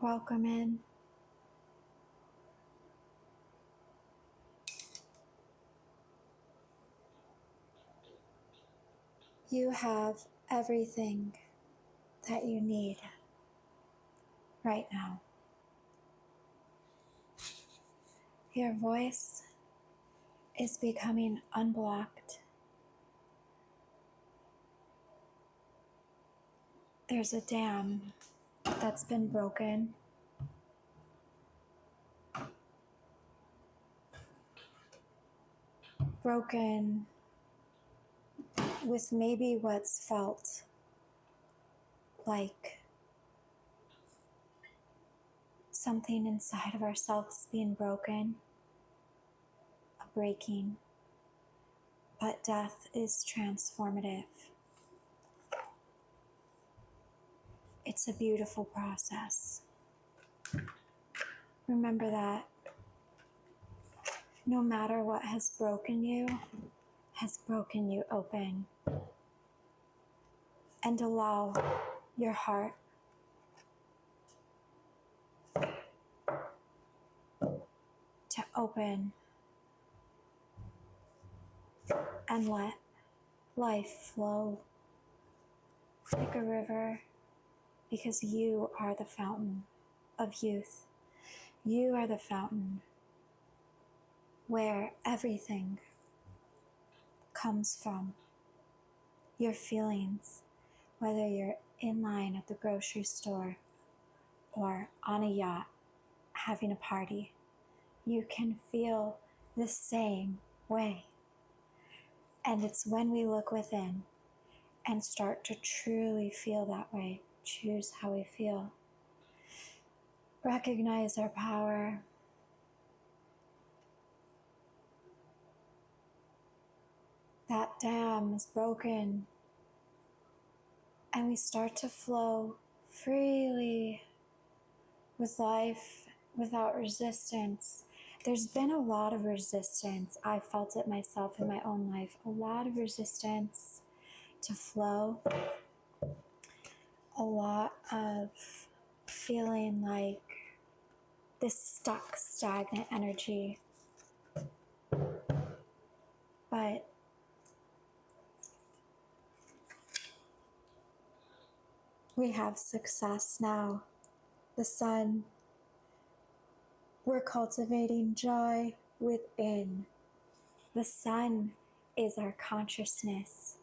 Welcome in. You have everything that you need right now. Your voice is becoming unblocked. There's a dam that's been broken. Broken with maybe what's felt like something inside of ourselves being broken, a breaking. But death is transformative. It's a beautiful process. Remember that no matter what has broken you open. And allow your heart to open and let life flow like a river, because you are the fountain of youth. You are the fountain where everything comes from. Your feelings, whether you're in line at the grocery store or on a yacht having a party, you can feel the same way. And it's when we look within and start to truly feel that way, choose how we feel, recognize our power, that dam is broken, and we start to flow freely with life without resistance. There's been a lot of resistance. I felt it myself in my own life, a lot of resistance to flow, a lot of feeling like this stuck, stagnant energy. But we have success now. The sun. We're cultivating joy within. The sun is our consciousness.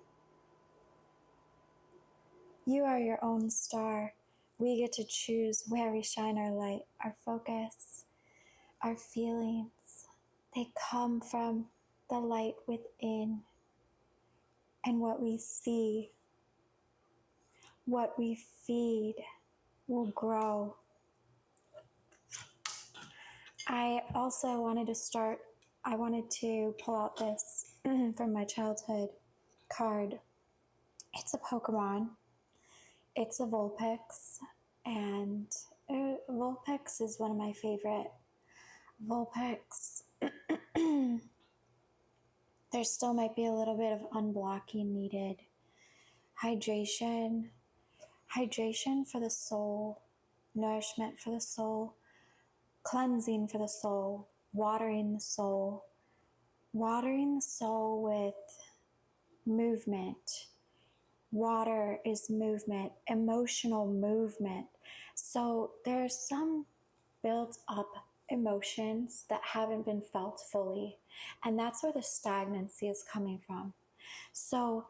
You are your own star. We get to choose where we shine our light, our focus, our feelings. They come from the light within. And what we see, what we feed, will grow. I also wanted to pull out this from my childhood card. It's a Pokemon. It's a Vulpix, and Vulpix is one of my favorite. Vulpix, there still might be a little bit of unblocking needed. Hydration for the soul, nourishment for the soul, cleansing for the soul, watering the soul with movement. Water is movement, emotional movement. So there's some built up emotions that haven't been felt fully, and that's where the stagnancy is coming from. So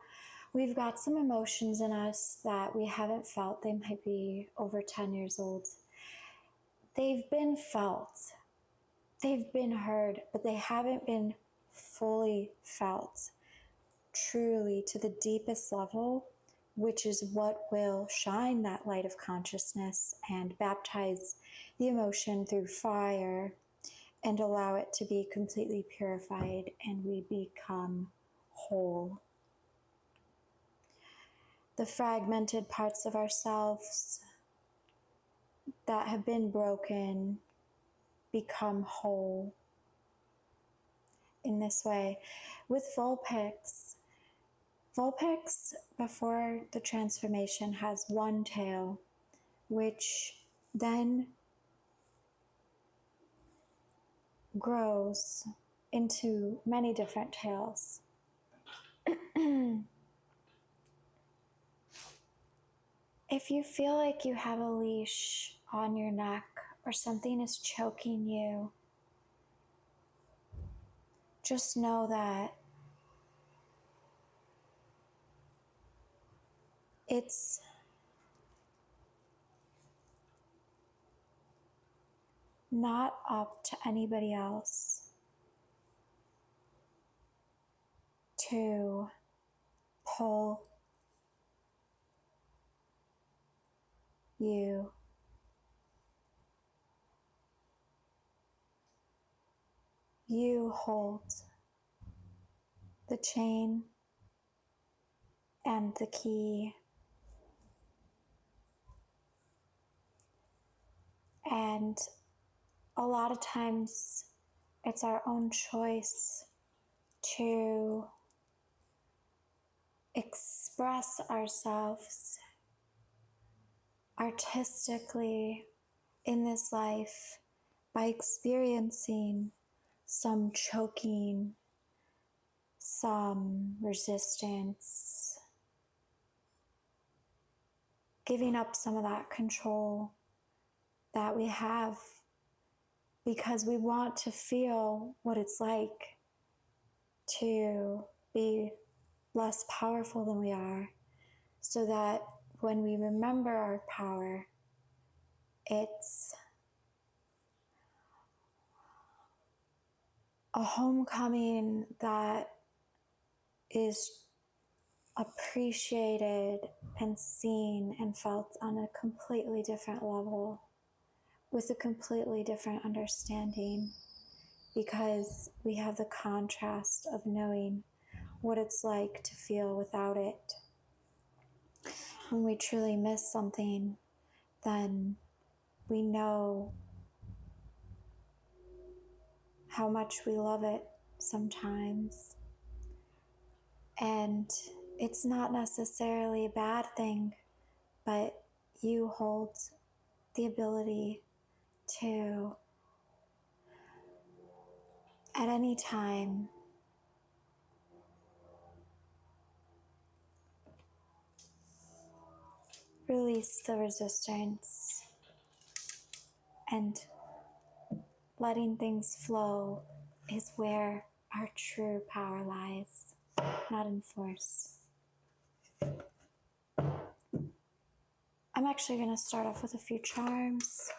we've got some emotions in us that we haven't felt. They might be over 10 years old. They've been felt, they've been heard, but they haven't been fully felt truly to the deepest level, which is what will shine that light of consciousness and baptize the emotion through fire and allow it to be completely purified, and we become whole. The fragmented parts of ourselves that have been broken become whole in this way. With Vulpix, before the transformation, has one tail, which then grows into many different tails. If you feel like you have a leash on your neck or something is choking you, just know that it's not up to anybody else to pull you. You hold the chain and the key, and a lot of times it's our own choice to express ourselves artistically in this life by experiencing some choking, some resistance, giving up some of that control that we have because we want to feel what it's like to be less powerful than we are, so that when we remember our power, it's a homecoming that is appreciated and seen and felt on a completely different level with a completely different understanding, because we have the contrast of knowing what it's like to feel without it. When we truly miss something, then we know how much we love it sometimes. And it's not necessarily a bad thing, but you hold the ability to, at any time, release the resistance, and letting things flow is where our true power lies, not in force. I'm actually going to start off with a few charms.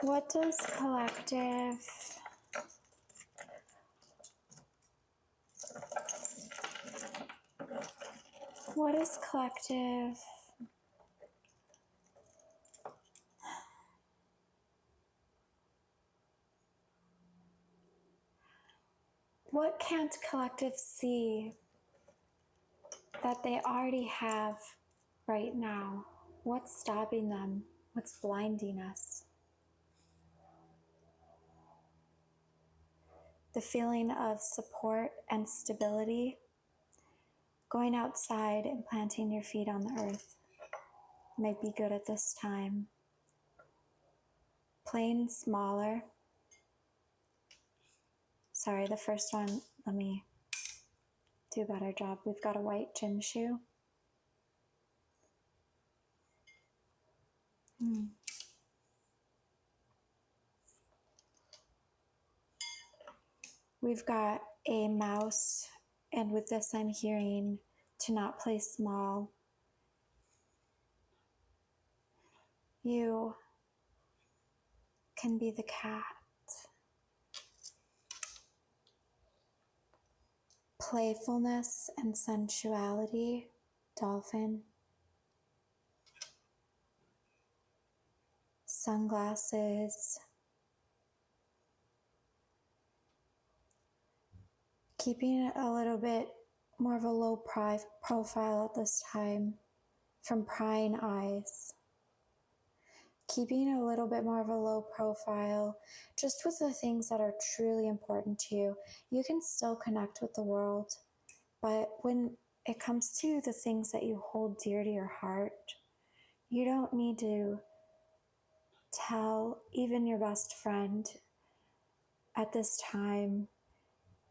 What does collective What is collective? What can't collective see that they already have right now? What's stopping them? What's blinding us? The feeling of support and stability, going outside and planting your feet on the earth might be good at this time. Playing smaller. Sorry, the first one, let me do a better job. We've got a white gym shoe. We've got a mouse, and with this I'm hearing to not play small. You can be the cat. Playfulness and sensuality, dolphin. Sunglasses. Keeping a little bit more of a low profile at this time from prying eyes. Keeping a little bit more of a low profile just with the things that are truly important to you. You can still connect with the world, but when it comes to the things that you hold dear to your heart, You don't need to tell even your best friend at this time.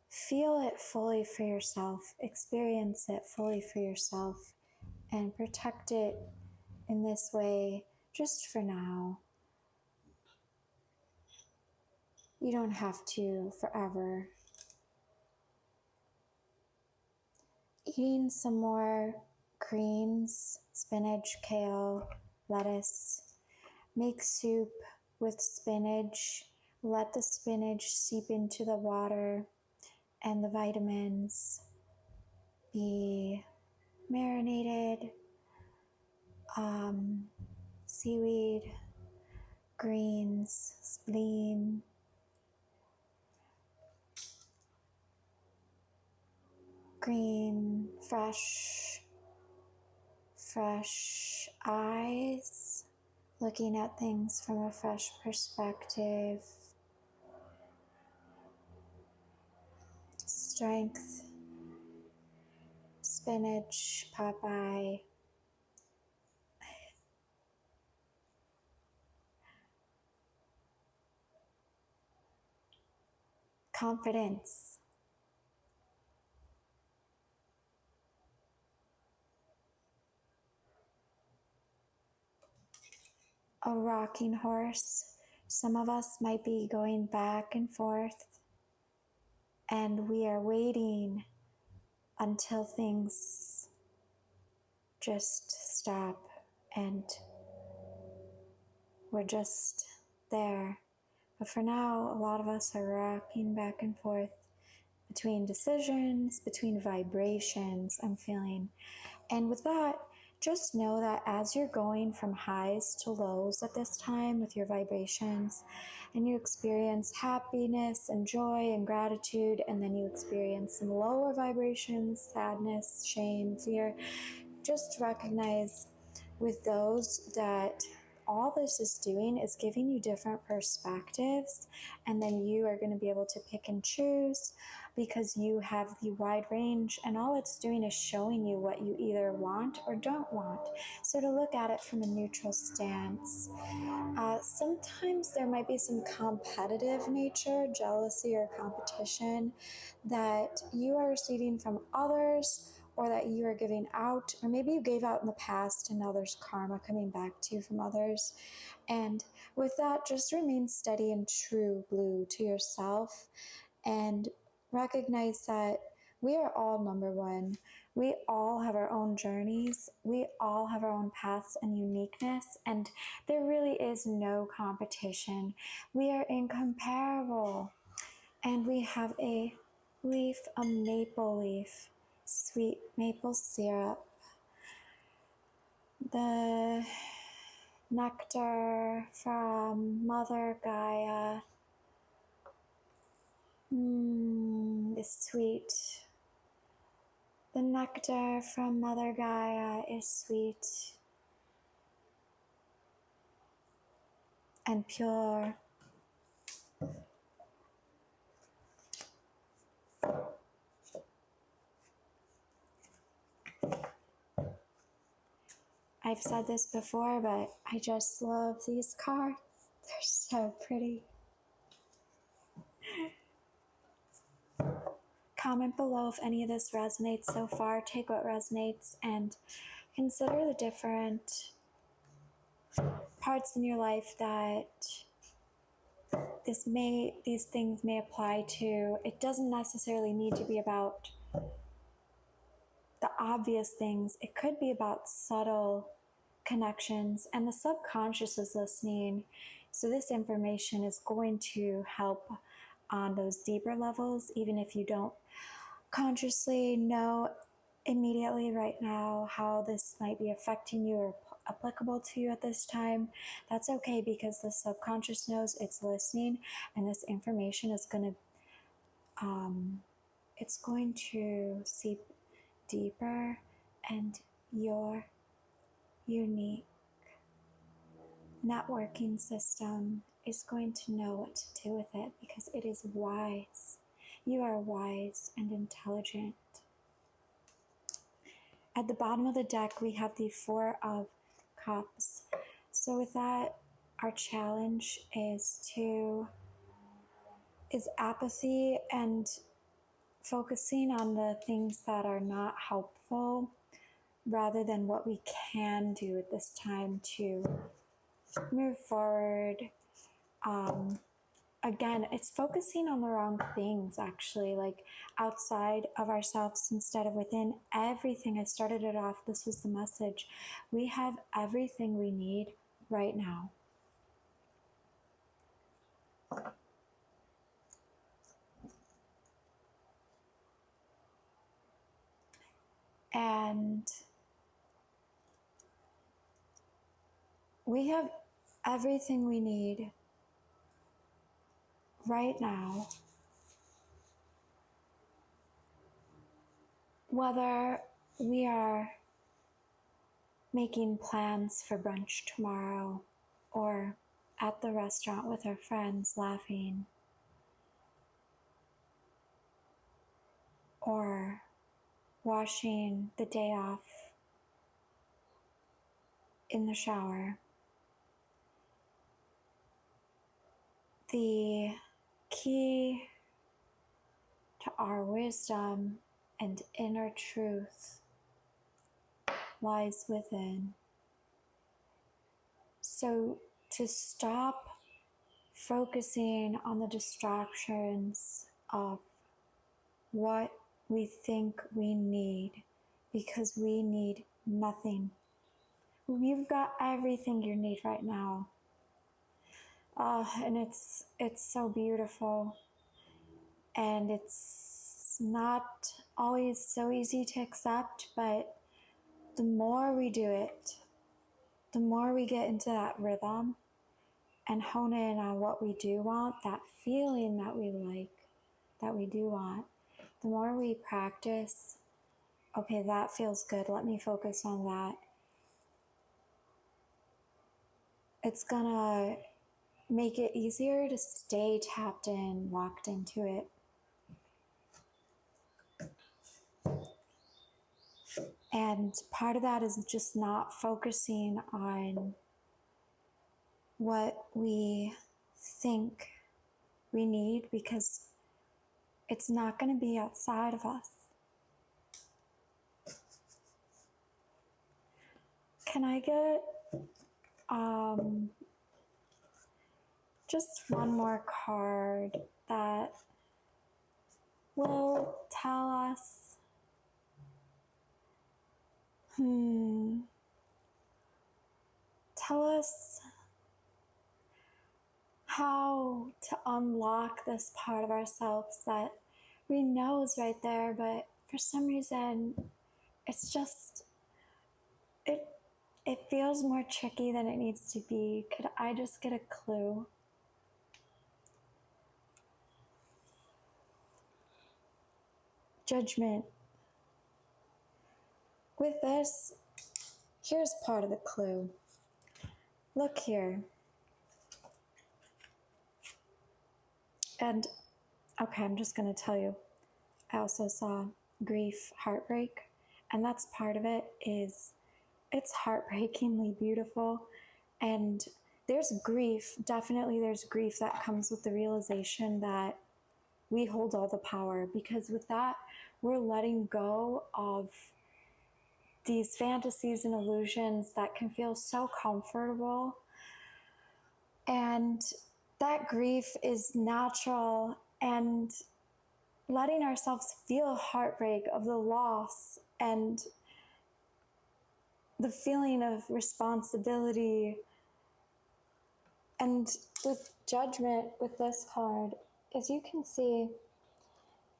Feel it fully for yourself, experience it fully for yourself, and protect it in this way just for now. You don't have to forever. Eating some more greens, spinach, kale, lettuce. Make soup with spinach. Let the spinach seep into the water and the vitamins. Be marinated. Seaweed, greens, spleen, green, fresh eyes, looking at things from a fresh perspective, strength, spinach, Popeye, confidence, a rocking horse. Some of us might be going back and forth, and we are waiting until things just stop and we're just there. But for now, a lot of us are rocking back and forth between decisions, between vibrations, I'm feeling. And with that, just know that as you're going from highs to lows at this time with your vibrations, and you experience happiness and joy and gratitude, and then you experience some lower vibrations, sadness, shame, fear, just recognize with those that all this is doing is giving you different perspectives, and then you are going to be able to pick and choose because you have the wide range, and all it's doing is showing you what you either want or don't want. So to look at it from a neutral stance. Sometimes there might be some competitive nature, jealousy or competition that you are receiving from others, or that you are giving out, or maybe you gave out in the past and now there's karma coming back to you from others. And with that, just remain steady and true blue to yourself, and recognize that we are all number one. We all have our own journeys. We all have our own paths and uniqueness, and there really is no competition. We are incomparable. And we have a leaf, a maple leaf, sweet maple syrup, the nectar from Mother Gaia. It's sweet. The nectar from Mother Gaia is sweet and pure. I've said this before, but I just love these cards. They're so pretty. Comment below if any of this resonates so far. Take what resonates and consider the different parts in your life that these things may apply to. It doesn't necessarily need to be about the obvious things. It could be about subtle connections, and the subconscious is listening. So this information is going to help on those deeper levels, even if you don't consciously know immediately right now how this might be affecting you or applicable to you at this time. That's okay, because the subconscious knows, it's listening, and this information is going to seep deeper, and your unique networking system is going to know what to do with it, because it is wise. You are wise and intelligent. At the bottom of the deck, we have the Four of Cups. So with that, our challenge is apathy and focusing on the things that are not helpful rather than what we can do at this time to move forward. Again, it's focusing on the wrong things, actually, like outside of ourselves instead of within. Everything, I started it off, this was the message. We have everything we need right now. And we have everything we need right now. Whether we are making plans for brunch tomorrow or at the restaurant with our friends laughing, or washing the day off in the shower. The key to our wisdom and inner truth lies within. So to stop focusing on the distractions of what we think we need, because we need nothing. You've got everything you need right now. And it's so beautiful, and it's not always so easy to accept, but the more we do it, the more we get into that rhythm and hone in on what we do want, that feeling that we like, that we do want, the more we practice, okay, that feels good, let me focus on that. It's gonna make it easier to stay tapped in, locked into it. And part of that is just not focusing on what we think we need, because it's not going to be outside of us. Can I get just one more card that will tell us how to unlock this part of ourselves that we know is right there, but for some reason it's just, it feels more tricky than it needs to be. Could I just get a clue? Judgment. With this, here's part of the clue. Look here. And okay, I'm just going to tell you, I also saw grief, heartbreak, and that's part of it. It's heartbreakingly beautiful, and there's grief, definitely there's grief that comes with the realization that we hold all the power, because with that, we're letting go of these fantasies and illusions that can feel so comfortable. And that grief is natural, and letting ourselves feel heartbreak of the loss and the feeling of responsibility. And with judgment, with this card, as you can see,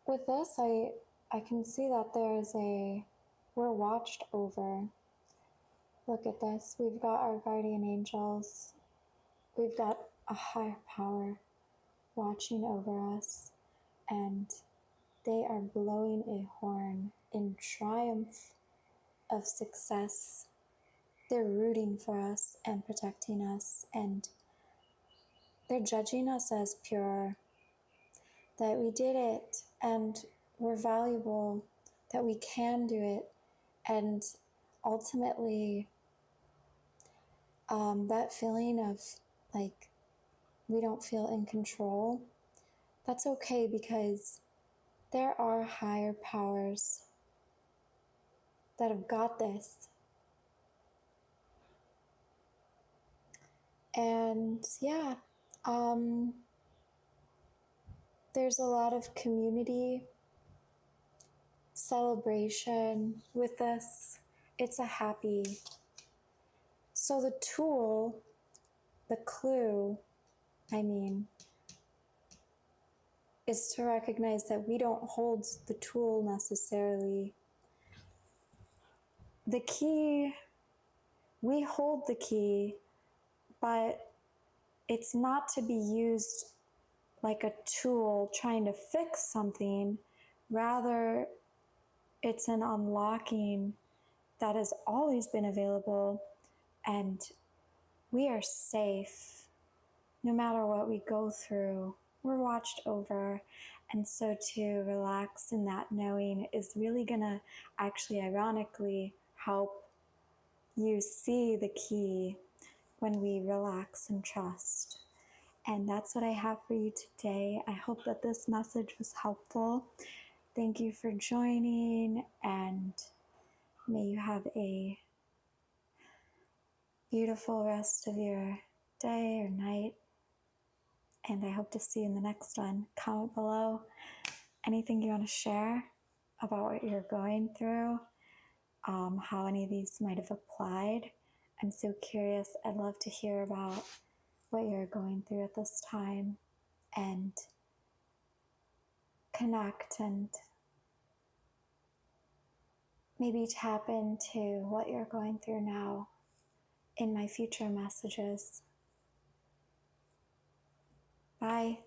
with this, I can see that we're watched over. Look at this. We've got our guardian angels. We've got a higher power watching over us, and they are blowing a horn in triumph of success. They're rooting for us and protecting us, and they're judging us as pure, that we did it and we're valuable, that we can do it, and ultimately that feeling of like we don't feel in control, that's okay because there are higher powers that have got this. And yeah, there's a lot of community celebration with this. It's a happy. So the tool, the clue, is to recognize that we don't hold the tool necessarily. The key, we hold the key, but it's not to be used like a tool trying to fix something. Rather, it's an unlocking that has always been available, and we are safe no matter what we go through. We're watched over. And so to relax in that knowing is really gonna actually ironically help you see the key when we relax and trust. And that's what I have for you today. I hope that this message was helpful. Thank you for joining, and may you have a beautiful rest of your day or night. And I hope to see you in the next one. Comment below anything you want to share about what you're going through, how any of these might have applied. I'm so curious. I'd love to hear about what you're going through at this time and connect and maybe tap into what you're going through now in my future messages. Bye.